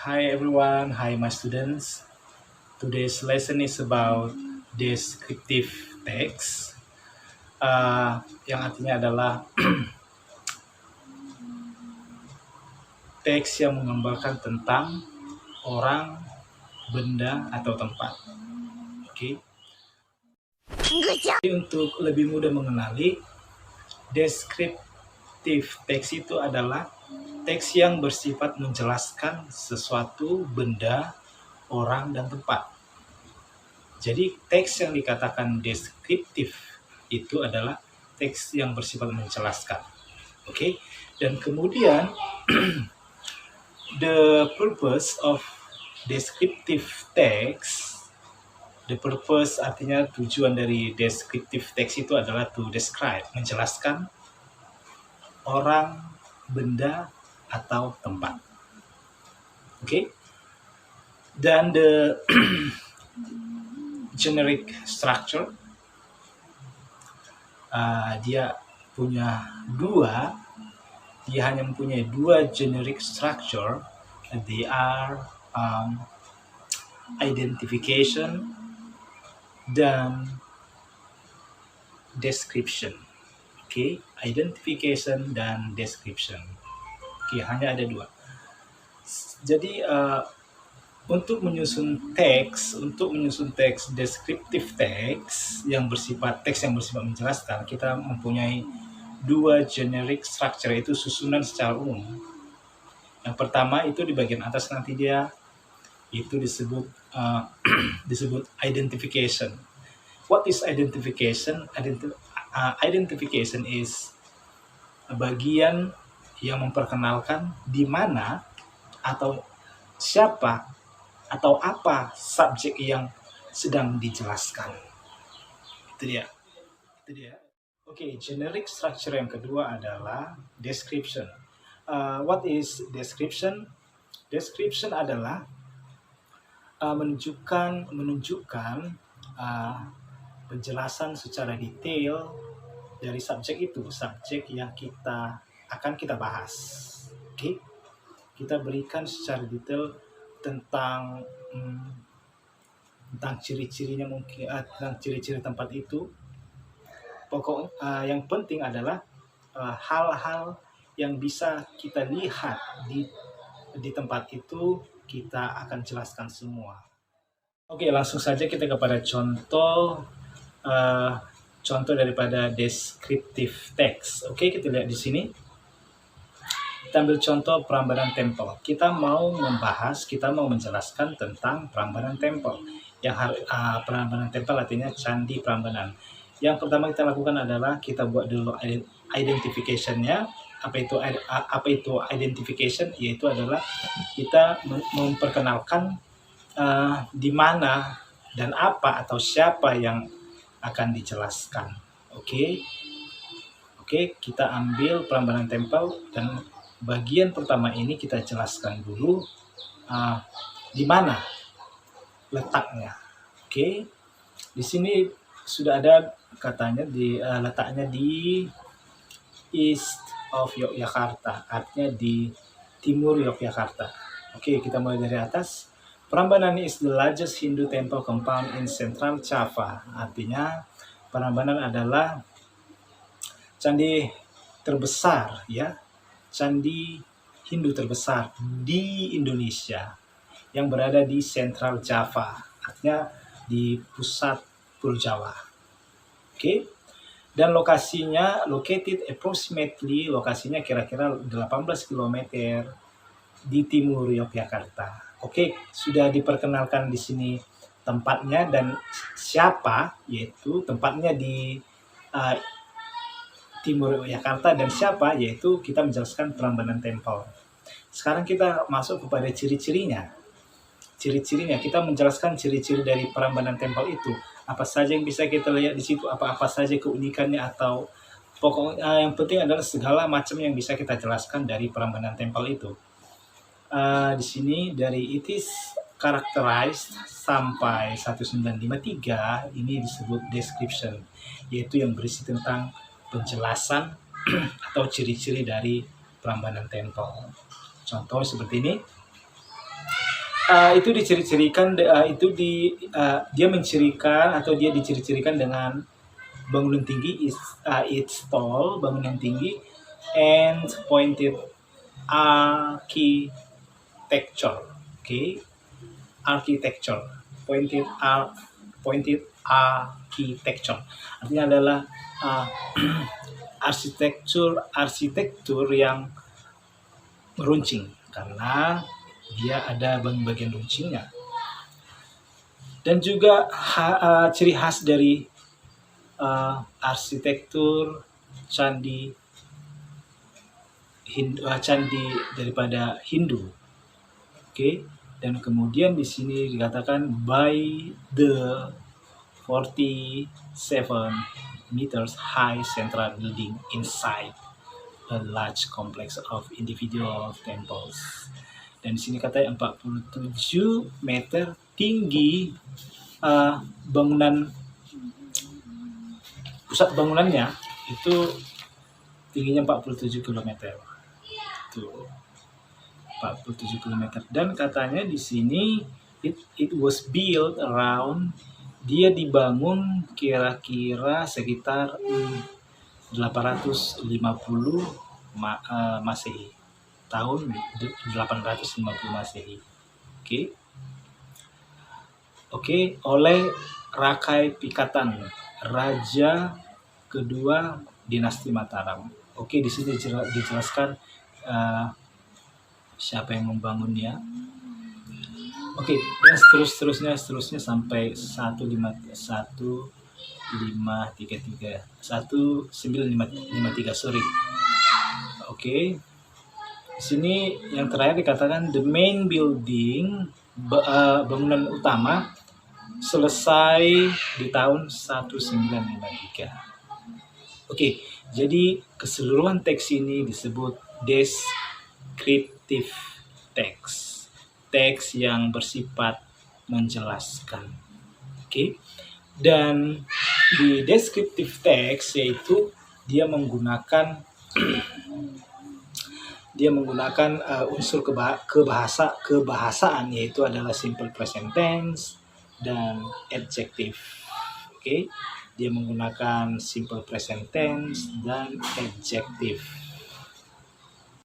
Hi everyone, hi my students. Today's lesson is about descriptive text, yang artinya adalah teks yang menggambarkan tentang orang, benda, atau tempat. Oke. Jadi untuk lebih mudah mengenali, descriptive text itu adalah teks yang bersifat menjelaskan sesuatu, benda, orang, dan tempat. Jadi teks yang dikatakan deskriptif itu adalah teks yang bersifat menjelaskan. Oke. Dan kemudian the purpose of descriptive text, the purpose artinya tujuan dari descriptive text itu adalah to describe, menjelaskan orang, benda, atau tempat. Oke. Dan the generic structure, dia hanya mempunyai dua generic structure. They are identification dan description. Oke, identification dan description. Oke, hanya ada dua. Jadi untuk menyusun teks descriptive text yang bersifat menjelaskan, kita mempunyai dua generic structure, yaitu susunan secara umum. Yang pertama itu di bagian atas nanti dia itu disebut identification. What is identification? Identification is bagian yang memperkenalkan di mana atau siapa atau apa subjek yang sedang dijelaskan. Itu dia. Oke, generic structure yang kedua adalah description. What is description? Description adalah menunjukkan penjelasan secara detail dari subjek yang akan kita bahas. Oke, kita berikan secara detail tentang ciri-cirinya, mungkin tentang ciri-ciri tempat itu. Yang penting adalah hal-hal yang bisa kita lihat di tempat itu, kita akan jelaskan semua. Oke, langsung saja kita kepada contoh daripada descriptive text. Oke, kita lihat di sini. Kita ambil contoh Prambanan Tempel. Kita mau menjelaskan tentang Prambanan Tempel. Prambanan Tempel artinya Candi Prambanan. Yang pertama kita lakukan adalah kita buat dulu identification-nya. Apa itu identification? Yaitu adalah kita memperkenalkan di mana dan apa atau siapa yang akan dijelaskan. Oke, kita ambil Prambanan Tempel dan bagian pertama ini kita jelaskan dulu di mana letaknya. Oke, di sini sudah ada katanya letaknya di east of Yogyakarta, artinya di timur Yogyakarta. Oke, kita mulai dari atas. Prambanan is the largest Hindu temple compound in Central Java. Artinya Prambanan adalah candi terbesar, ya, candi Hindu terbesar di Indonesia yang berada di Central Java, artinya di pusat Pulau Jawa. Oke. Dan lokasinya kira-kira 18 km di timur Yogyakarta. Oke, sudah diperkenalkan di sini tempatnya dan siapa, yaitu tempatnya di timur Yogyakarta, dan siapa, yaitu kita menjelaskan Prambanan Tempel. Sekarang kita masuk kepada ciri-cirinya. Kita menjelaskan ciri-ciri dari Prambanan Tempel itu. Apa saja yang bisa kita lihat di situ, apa saja keunikannya, atau pokoknya yang penting adalah segala macam yang bisa kita jelaskan dari Prambanan Tempel itu. Di sini dari it is characterized sampai 1953 ini disebut description, yaitu yang berisi tentang penjelasan atau ciri-ciri dari Prambanan Tempel. Contoh seperti ini. itu diciri-cirikan dia mencirikan atau dia diciri-cirikan dengan bangunan tinggi, it's tall, bangunan tinggi, and pointed architecture. Architecture, pointed architecture artinya adalah arsitektur yang meruncing karena dia ada bagian runcingnya. Dan juga ciri khas dari arsitektur candi daripada Hindu. Dan kemudian di sini dikatakan by the 47 meters high central building inside a large complex of individual temples. Dan di sini katanya 47 meter tinggi pusat bangunannya itu tingginya 47 km. Tuh. 47 km. Dan katanya di sini it was built around, dia dibangun kira-kira sekitar 850 Masehi. Tahun 850 Masehi. Oleh Rakai Pikatan, raja kedua dinasti Mataram. Di sini dijelaskan siapa yang membangunnya. Dan seterusnya sampai 1953. Sorry. Di sini yang terakhir dikatakan the main building, bangunan utama selesai di tahun 1953. Jadi keseluruhan teks ini disebut descriptive text, teks yang bersifat menjelaskan. Dan di descriptive text yaitu dia menggunakan unsur kebahasaan yaitu adalah simple present tense dan adjective. Dia menggunakan simple present tense dan adjective.